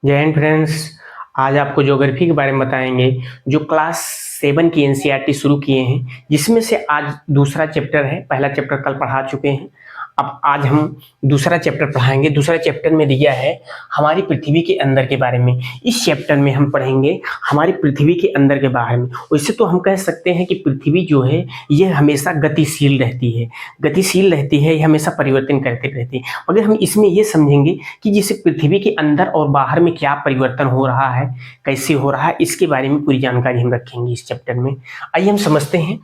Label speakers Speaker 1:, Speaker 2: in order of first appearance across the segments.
Speaker 1: जय हिंद फ्रेंड्स। आज आपको ज्योग्राफी के बारे में बताएंगे जो क्लास 7 की एनसीईआरटी शुरू किए हैं, जिसमें से आज दूसरा चैप्टर है। पहला चैप्टर कल पढ़ा चुके हैं। अब आज हम दूसरा चैप्टर पढ़ाएंगे। दूसरा चैप्टर में दिया है हमारी पृथ्वी के अंदर के बारे में। इस चैप्टर में हम पढ़ेंगे हमारी पृथ्वी के अंदर के बारे में। वैसे तो हम कह सकते हैं कि पृथ्वी जो है ये हमेशा गतिशील रहती है, ये हमेशा परिवर्तन करते रहती है। मगर हम इसमें ये समझेंगे कि जैसे पृथ्वी के अंदर और बाहर में क्या परिवर्तन हो रहा है, कैसे हो रहा है, इसके बारे में पूरी जानकारी हम रखेंगे इस चैप्टर में। आइए हम समझते हैं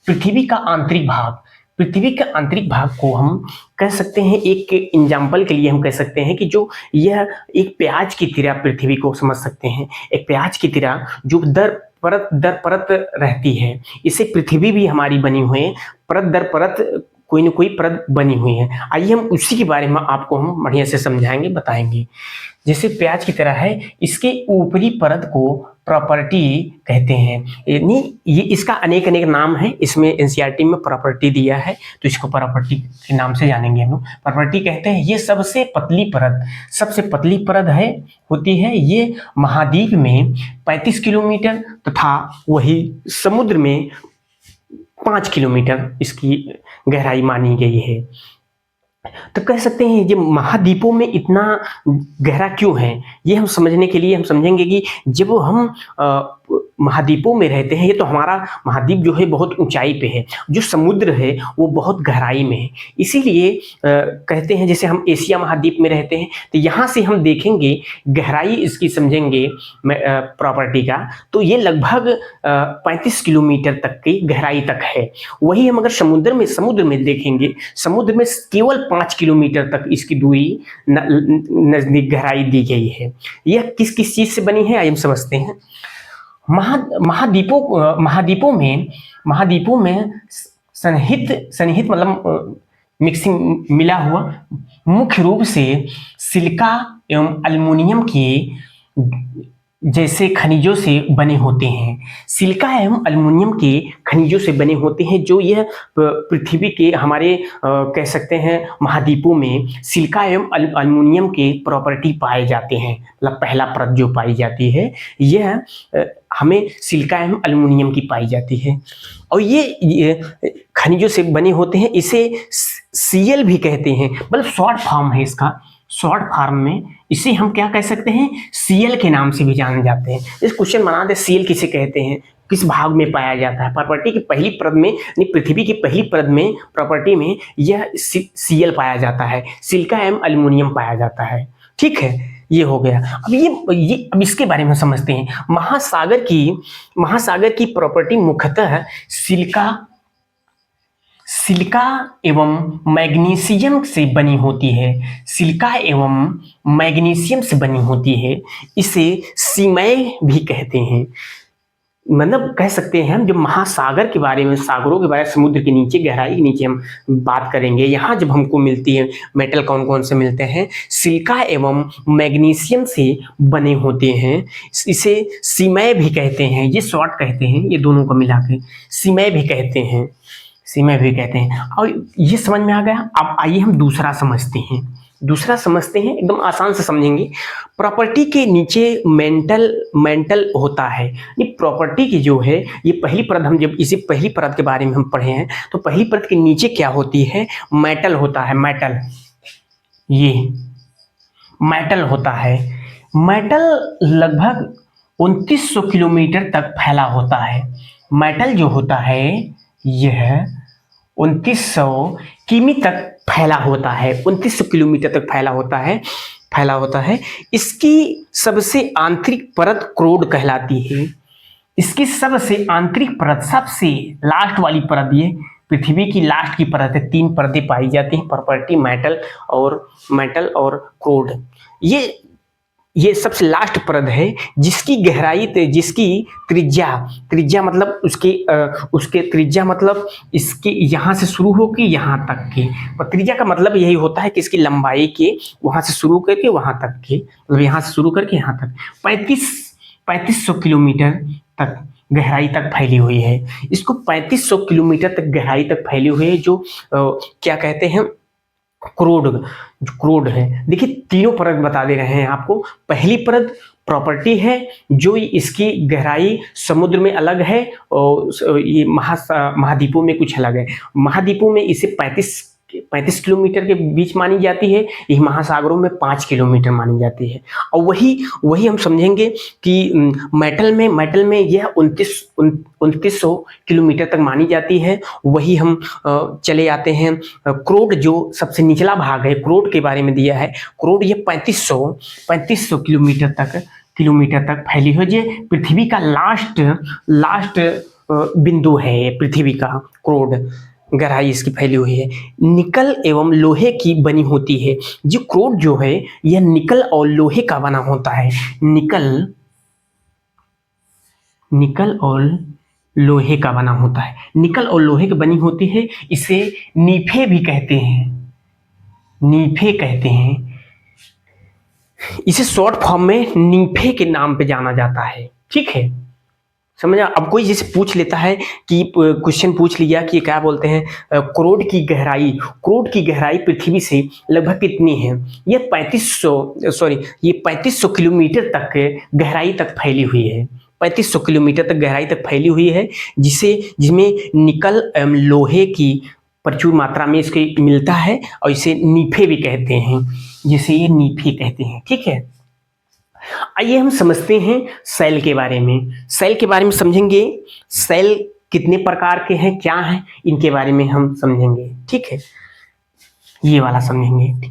Speaker 1: पृथ्वी का आंतरिक भाग। पृथ्वी के आंतरिक भाग को हम कह सकते हैं, एक एग्जाम्पल के लिए हम कह सकते हैं कि जो यह एक प्याज की तरह पृथ्वी को समझ सकते हैं। एक प्याज की तरह जो दर परत रहती है, इसे पृथ्वी भी हमारी बनी हुई है। परत दर परत कोई न कोई परत बनी हुई है। आइए हम उसी के बारे में आपको हम बढ़िया से समझाएंगे, बताएंगे। जैसे प्याज की तरह है, इसके ऊपरी परत को प्रॉपर्टी कहते हैं। यानी ये इसका अनेक अनेक नाम है, इसमें एनसीईआरटी में प्रॉपर्टी दिया है, तो इसको प्रॉपर्टी के नाम से जानेंगे हम। प्रॉपर्टी कहते हैं ये सबसे पतली परत है, होती है। ये महाद्वीप में 35 किलोमीटर तथा वही समुद्र में 5 किलोमीटर इसकी गहराई मानी गई है। तो कह सकते हैं ये महाद्वीपों में इतना गहरा क्यों है, ये हम समझने के लिए हम समझेंगे कि जब हम महाद्वीपों में रहते हैं, ये तो हमारा महाद्वीप जो है बहुत ऊंचाई पे है, जो समुद्र है वो बहुत गहराई में है। इसीलिए कहते हैं जैसे हम एशिया महाद्वीप में रहते हैं, तो यहाँ से हम देखेंगे गहराई इसकी समझेंगे प्रॉपर्टी का, तो ये लगभग 35 किलोमीटर तक की गहराई तक है। वही हम अगर समुद्र में देखेंगे, समुद्र में केवल 5 किलोमीटर तक इसकी दूरी नजदीक गहराई दी गई है। यह किस किस चीज से बनी है, आइए हम समझते हैं। महाद्वीपों में सन्निहित मतलब मिक्सिंग मिला हुआ मुख्य रूप से सिलिका एवं अल्युमिनियम के जैसे खनिजों से बने होते हैं। सिलिका एवं अल्युमिनियम के खनिजों से बने होते हैं, जो यह पृथ्वी के हमारे कह सकते हैं महाद्वीपों में सिलिका एवं अल्युमिनियम के प्रॉपर्टी पाए जाते हैं। मतलब पहला परत जो पाई जाती है यह हमें सिलिका एवं अल्युमिनियम की पाई जाती है, और ये खनिजों से बने होते हैं। इसे सीएल भी कहते हैं, मतलब शॉर्ट फॉर्म है इसका। शॉर्ट फॉर्म में इसे हम क्या कह सकते हैं, सीएल के नाम से भी जाने जाते हैं। इस क्वेश्चन बना दे, सीएल किसे कहते हैं, किस भाग में पाया जाता है। प्रॉपर्टी की पहली परत में, पृथ्वी की पहली परत में प्रॉपर्टी में यह सीएल पाया जाता है, सिलिका एवं अल्युमिनियम पाया जाता है। ठीक है, ये हो गया। अब इसके बारे में समझते हैं। महासागर की प्रॉपर्टी मुख्यतः सिलिका एवं मैग्नीशियम से बनी होती है। सिलिका एवं मैग्नीशियम से बनी होती है। इसे सीमय भी कहते हैं। मतलब कह सकते हैं हम जब महासागर के बारे में, सागरों के बारे में, समुद्र के नीचे, गहराई के नीचे हम बात करेंगे, यहाँ जब हमको मिलती है मेटल कौन कौन से मिलते हैं, सिलिका एवं मैग्नीशियम से बने होते हैं। इसे सीमय भी कहते हैं, ये शॉर्ट कहते हैं, ये दोनों को मिला के सीमय भी कहते हैं, और ये समझ में आ गया। अब आइए हम दूसरा समझते हैं, एकदम आसान से समझेंगे। प्रॉपर्टी के नीचे मेंटल होता है। ये प्रॉपर्टी की जो है ये पहली परत, हम जब इसी पहली परत के बारे में हम पढ़े हैं, तो पहली परत के नीचे क्या होती है, मेटल होता है। ये मेटल होता है। मेटल लगभग 2900 किलोमीटर तक फैला होता है। मेटल जो होता है यह 2900 किमी तक फैला होता है, 2900 किलोमीटर तक फैला होता है। इसकी सबसे आंतरिक परत क्रोड कहलाती है। इसकी सबसे आंतरिक परत, सबसे लास्ट वाली परत, ये पृथ्वी की लास्ट की परत है। 3 परतें पाई जाती हैं, प्रॉपर्टी, मेटल और क्रोड। ये सबसे लास्ट परत है, जिसकी गहराई, जिसकी त्रिज्या मतलब उसके त्रिज्या मतलब इसके यहाँ से शुरू होकर यहाँ तक की। और त्रिज्या का मतलब यही होता है कि इसकी लंबाई के वहाँ से शुरू करके वहाँ तक की, मतलब यहाँ से शुरू करके यहाँ तक 3500 किलोमीटर तक गहराई तक फैली हुई है। इसको 3500 किलोमीटर तक गहराई तक फैली हुई है, जो क्या कहते हैं, क्रोड, जो क्रोड है, देखिए तीनों परत बता दे रहे हैं आपको। पहली परत प्रॉपर्टी है, जो इसकी गहराई समुद्र में अलग है और ये महाद्वीपों में कुछ अलग है। महाद्वीपों में इसे 35 किलोमीटर के बीच मानी जाती है, ये महासागरों में 5 किलोमीटर मानी जाती है। और वही हम समझेंगे कि मेटल में यह 2900 किलोमीटर तक मानी जाती है। वही हम चले आते हैं क्रोड, जो सबसे निचला भाग है, क्रोड के बारे में दिया है। क्रोड ये 3500 किलोमीटर तक फैली है। ये पृथ्वी का लास्ट बिंदु है, पृथ्वी का क्रोड, गहराई इसकी फैली हुई है। निकल एवं लोहे की बनी होती है। जो क्रोड जो है यह निकल और लोहे का बना होता है। निकल और लोहे का बना होता है। निकल और लोहे की बनी होती है। इसे नीफे भी कहते हैं, नीफे कहते हैं। इसे शॉर्ट फॉर्म में नीफे के नाम पे जाना जाता है। ठीक है, समझा। अब कोई जैसे पूछ लेता है कि क्वेश्चन पूछ लिया कि क्या बोलते हैं, क्रोड की गहराई पृथ्वी से लगभग कितनी है? ये 3500 किलोमीटर तक गहराई तक फैली हुई है। 3500 किलोमीटर तक गहराई तक फैली हुई है, जिसमें निकल एवं लोहे की प्रचुर मात्रा में इसके मिलता है, और इसे नीफे भी कहते हैं, जिसे ये नीफे कहते हैं। ठीक है, आइए हम समझते हैं सेल के बारे में। सेल के बारे में समझेंगे, सेल कितने प्रकार के हैं, क्या हैं, इनके बारे में हम समझेंगे। ठीक है, ये वाला समझेंगे।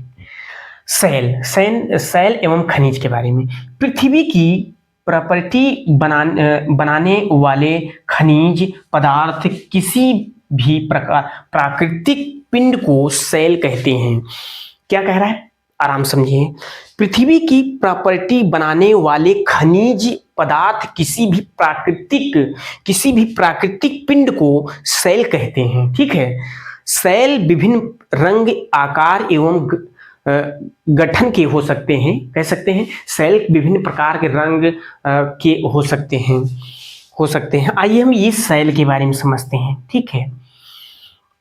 Speaker 1: सेल एवं खनिज के बारे में। पृथ्वी की प्रॉपर्टी बनाने वाले खनिज पदार्थ किसी भी प्रकार प्राकृतिक पिंड को सेल कहते हैं। क्या कह रहा है, आराम समझिए। पृथ्वी की प्रॉपर्टी बनाने वाले खनिज पदार्थ किसी भी प्राकृतिक पिंड को सेल कहते हैं। ठीक है, सेल विभिन्न रंग, आकार एवं गठन के हो सकते हैं। कह सकते हैं सेल विभिन्न प्रकार के रंग के हो सकते हैं। आइए हम इस सेल के बारे में समझते हैं। ठीक है,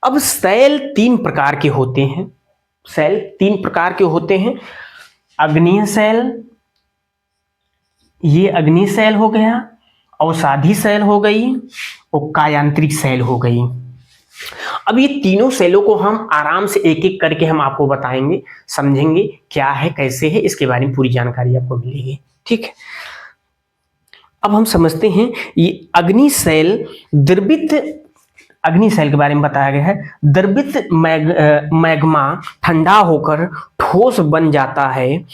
Speaker 1: अब सेल 3 प्रकार के होते हैं। अग्नीय सेल, ये अग्नि सेल हो गया, औषधि सेल हो गई, और कायांत्रिक सेल हो गई। अब ये तीनों सेलों को हम आराम से एक एक करके हम आपको बताएंगे, समझेंगे क्या है, कैसे है, इसके बारे में पूरी जानकारी आपको मिलेगी। ठीक है, अब हम समझते हैं ये अग्नि सेल के बारे में बताया गया है। द्रवित मैग्मा ठंडा होकर ठोस बन जाता है।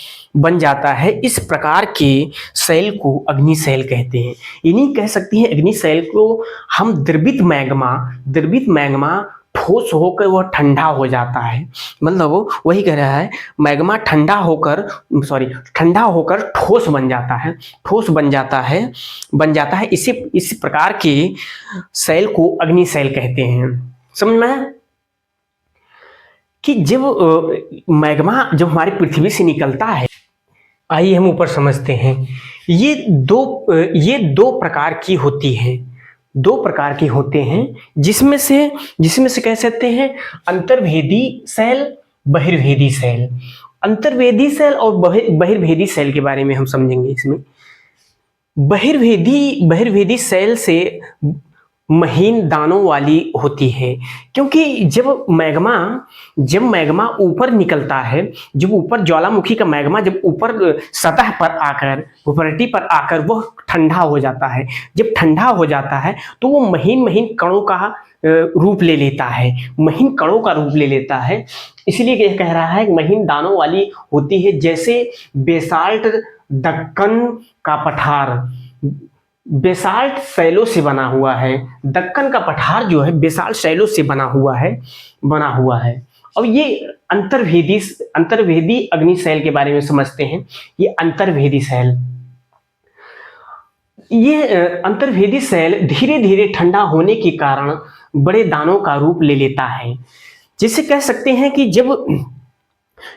Speaker 1: इस प्रकार के सेल को अग्नि सेल कहते हैं। इन्हीं कह सकती हैं अग्नि सेल को हम द्रवित मैग्मा ठोस होकर वह ठंडा हो जाता है। मतलब वो वही कह रहा है, मैग्मा ठंडा होकर ठोस बन जाता है। इस प्रकार के सेल को अग्नि सेल कहते हैं। समझ में आया कि जब मैग्मा जब हमारी पृथ्वी से निकलता है, आइए हम ऊपर समझते हैं। ये दो प्रकार की होते हैं, जिसमें से कह सकते हैं अंतर्वेदी सेल, बहिर्वेदी सेल। अंतर्वेदी सेल और बहिर्वेदी सेल के बारे में हम समझेंगे। इसमें बहिर्वेदी सेल से महीन दानों वाली होती है, क्योंकि जब मैग्मा ऊपर निकलता है, जब ऊपर ज्वालामुखी का मैग्मा जब ऊपर सतह पर आकर, ऊपरटी पर आकर वह ठंडा हो जाता है। जब ठंडा हो जाता है तो वो महीन कणों का रूप ले लेता है। इसलिए यह कह रहा है महीन दानों वाली होती है। जैसे बेसाल्ट दक्कन का पठार बेसाल्ट शैलों से बना हुआ है। दक्कन का पठार जो है बेसाल्ट शैलों से बना हुआ है। अब ये अंतर्वेदी अग्नि सेल के बारे में समझते हैं। ये अंतर्वेदी सेल धीरे धीरे ठंडा होने के कारण बड़े दानों का रूप ले लेता है। जैसे कह सकते हैं कि जब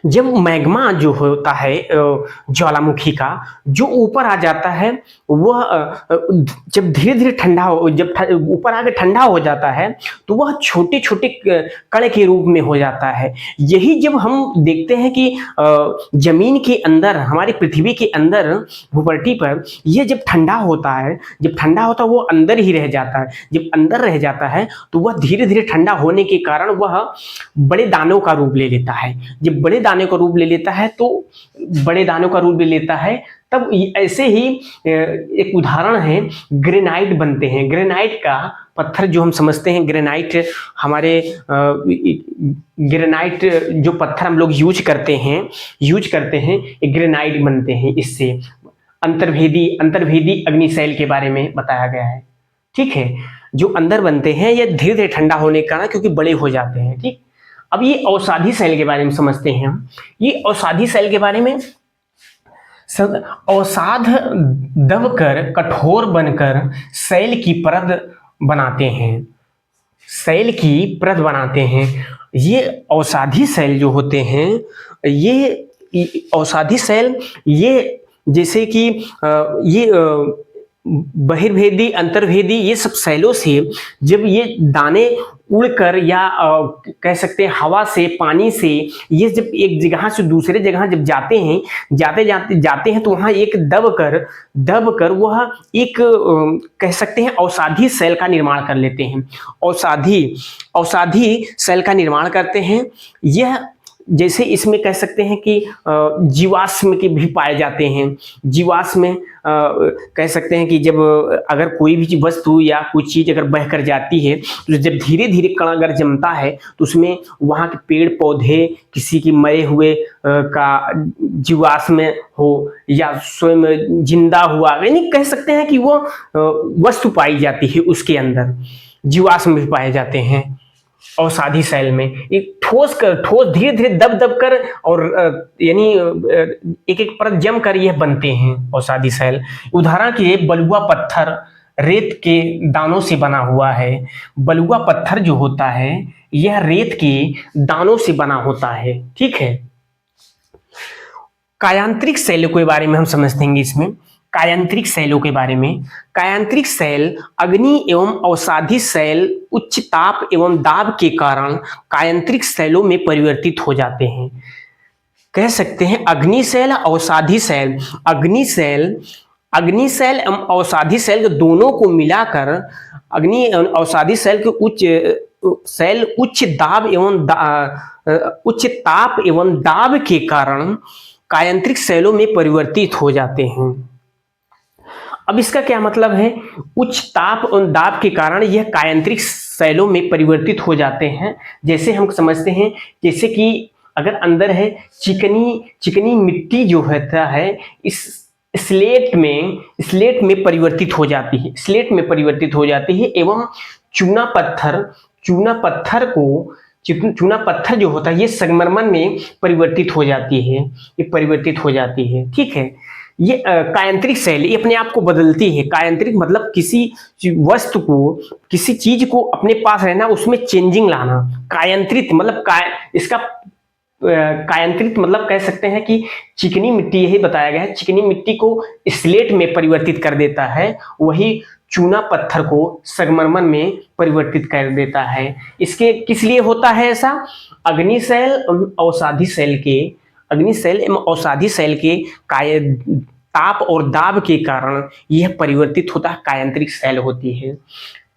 Speaker 1: जब मैग्मा जो होता है ज्वालामुखी का जो ऊपर आ जाता है, वह जब धीरे धीरे ठंडा हो, जब ऊपर आके ठंडा हो जाता है तो वह छोटे छोटे कण के रूप में हो जाता है। यही जब हम देखते हैं कि जमीन के अंदर, हमारी पृथ्वी के अंदर भूपट्टी पर यह जब ठंडा होता है, जब ठंडा होता है वो अंदर ही रह जाता है। जब अंदर रह जाता है तो वह धीरे धीरे ठंडा होने के कारण वह बड़े दानों का रूप ले लेता है। जब बड़े दाने का रूप ले लेता है तो बड़े दानों का रूप ले लेता है, तब ऐसे ही एक उदाहरण है, ग्रेनाइट बनते हैं। ग्रेनाइट का पत्थर जो हम समझते हैं, ग्रेनाइट हमारे ग्रेनाइट जो पत्थर हम लोग यूज करते हैं ग्रेनाइट बनते हैं। इससे अंतर्भेदी अग्निशैल के बारे में बताया गया है। ठीक है, जो अंदर बनते हैं ये धीरे धीरे ठंडा होने के कारण क्योंकि बड़े हो जाते हैं। ठीक, अब ये औषधि शैल के बारे में समझते हैं हम। ये औषधि शैल के बारे में, औषध दबकर कठोर बनकर शैल की परत बनाते हैं, शैल की परत बनाते हैं। ये औषधि शैल जो होते हैं, ये औषधि शैल, ये जैसे कि ये बहिर्भेदी, अंतर्भेदी, ये सब शैलों से जब ये दाने उड़कर या कह सकते हैं हवा से, पानी से, ये जब एक जगह से दूसरे जगह जब जाते हैं, जाते हैं तो वहाँ एक दब कर वह एक कह सकते हैं औषधि शैल का निर्माण कर लेते हैं। औषधि शैल का निर्माण करते हैं। यह जैसे इसमें कह सकते हैं कि जीवाश्म के भी पाए जाते हैं। जीवाश्म कह सकते हैं कि जब अगर कोई भी वस्तु या कोई चीज अगर बह कर जाती है तो जब धीरे धीरे कण अगर जमता है तो उसमें वहाँ के पेड़ पौधे, किसी की मरे हुए का जीवाश्म हो या स्वयं जिंदा हुआ, यानी कह सकते हैं कि वो वस्तु पाई जाती है, उसके अंदर जीवाश्म भी पाए जाते हैं औषधि शैल में। एक ठोस धीरे धीरे दब कर और यानी एक एक परत जम कर यह बनते हैं औषधि शैल। उदाहरण के लिए बलुआ पत्थर रेत के दानों से बना हुआ है। बलुआ पत्थर जो होता है यह रेत के दानों से बना होता है। ठीक है, कायांतरिक शैलों के बारे में हम समझते हैं इसमें। कायांतरिक शैलों के बारे में, कायांतरिक शैल अग्नि एवं औषधि शैल उच्च ताप एवं दाब के कारण कायांतरिक शैलों में परिवर्तित हो जाते हैं। कह सकते हैं अग्नि शैल, औषधि शैल, अग्नि शैल एवं औषधि शैल के दोनों को मिलाकर अग्नि एवं औषधि शैल के उच्च ताप एवं दाब के कारण कायांतरिक शैलों में परिवर्तित हो जाते हैं। अब इसका क्या मतलब है? उच्च ताप और दाब के कारण यह कायांतरिक शैलों में परिवर्तित हो जाते हैं। जैसे हम समझते हैं, जैसे कि अगर अंदर है चिकनी मिट्टी जो होता है इस स्लेट में परिवर्तित हो जाती है, स्लेट में परिवर्तित हो जाती है। एवं चूना पत्थर जो होता है ये संगमरमर में परिवर्तित हो जाती है, ये परिवर्तित हो जाती है। ठीक है, ये कायांतरिक शैल ये अपने आप को बदलती है। कायांतरिक मतलब किसी वस्तु को, किसी चीज को अपने पास रहना, उसमें चेंजिंग लाना। कायांतरित मतलब कायांतरित मतलब कह सकते हैं कि चिकनी मिट्टी, यही बताया गया है, चिकनी मिट्टी को स्लेट में परिवर्तित कर देता है, वही चूना पत्थर को संगमरमर में परिवर्तित कर देता है। इसके किस लिए होता है ऐसा? अग्नि शैल एवं औषधि शैल के ताप और दाब के कारण यह परिवर्तित होता है, कायांतरिक शैल होती है।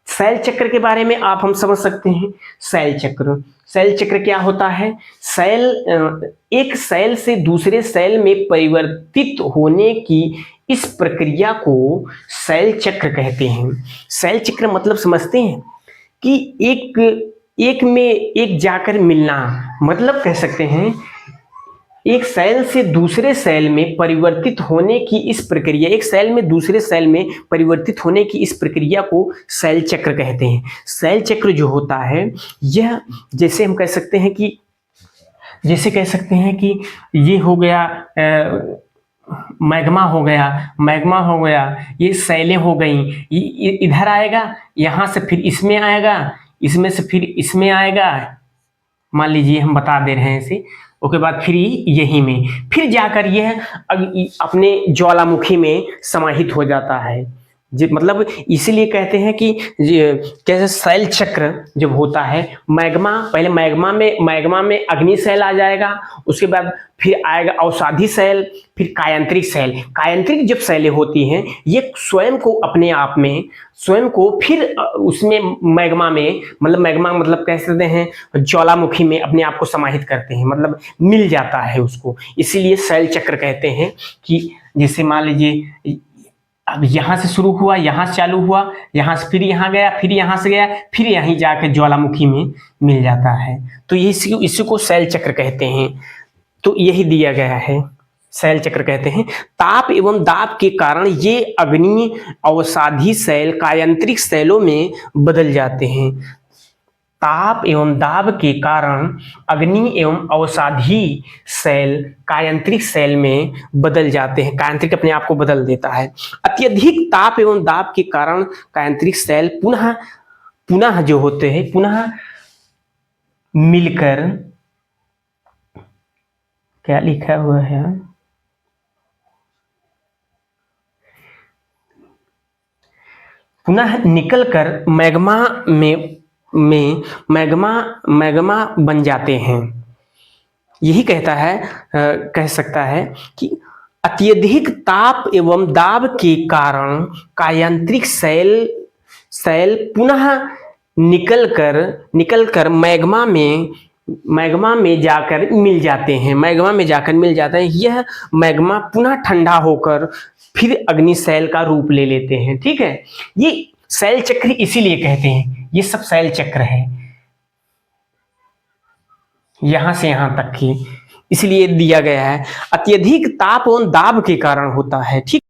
Speaker 1: शैल चक्र के बारे में आप हम समझ सकते हैं। शैल चक्र क्या होता है? एक शैल से दूसरे शैल में परिवर्तित होने की इस प्रक्रिया को शैल चक्र कहते हैं। शैल चक्र मतलब समझते हैं कि एक में एक जाकर मिलना, मतलब कह सकते हैं एक शैल से दूसरे शैल में परिवर्तित होने की इस प्रक्रिया, एक शैल में दूसरे शैल में परिवर्तित होने की इस प्रक्रिया को शैल चक्र कहते हैं। शैल चक्र जो होता है यह, जैसे हम कह सकते हैं कि ये हो गया मैग्मा हो गया, ये शैलें हो गई, इधर आएगा, यहाँ से फिर इसमें आएगा, इसमें से फिर इसमें आएगा। मान लीजिए हम बता दे रहे हैं इसे, उसके बाद फिर यहीं में फिर जाकर यह अपने ज्वालामुखी में समाहित हो जाता है। मतलब इसीलिए कहते हैं कि कैसे शैल चक्र जब होता है, मैग्मा पहले मैग्मा में अग्नि शैल आ जाएगा, उसके बाद फिर आएगा अवसादी शैल, फिर कायांत्रिक शैल। कायांत्रिक जब शैलें होती हैं ये स्वयं को अपने आप में स्वयं को फिर उसमें मैग्मा में मैग्मा मतलब कह सकते हैं ज्वालामुखी में अपने आप को समाहित करते हैं, मतलब मिल जाता है उसको। इसीलिए शैल चक्र कहते हैं कि जैसे मान लीजिए अब यहाँ से शुरू हुआ, यहाँ से चालू हुआ, यहाँ से फिर यहाँ गया, फिर यहाँ से गया, फिर यहीं जाकर ज्वालामुखी में मिल जाता है। तो इसी को शैल चक्र कहते हैं। तो यही दिया गया है, शैल चक्र कहते हैं। ताप एवं दाब के कारण ये अग्नि अवसादी शैल कायांत्रिक शैलों में बदल जाते हैं। ताप एवं दाब के कारण अग्नि एवं अवसादी शैल कायांत्रिक शैल में बदल जाते हैं। कायांत्रिक अपने आप को बदल देता है। अत्यधिक ताप एवं दाब के कारण कायांत्रिक शैल पुनः जो होते हैं पुनः मिलकर, क्या लिखा हुआ है, पुनः निकलकर मैग्मा बन जाते हैं। यही कह सकता है कि अत्यधिक ताप एवं दाब के कारण कायांत्रिक शैल पुनः निकलकर मैग्मा में जाकर मिल जाते हैं। यह मैग्मा पुनः ठंडा होकर फिर अग्नि शैल का रूप ले लेते हैं। ठीक है, ये शैल चक्र इसीलिए कहते हैं, ये सब शैल चक्र है यहां से यहां तक की, इसलिए दिया गया है। अत्यधिक ताप एवं दाब के कारण होता है। ठीक।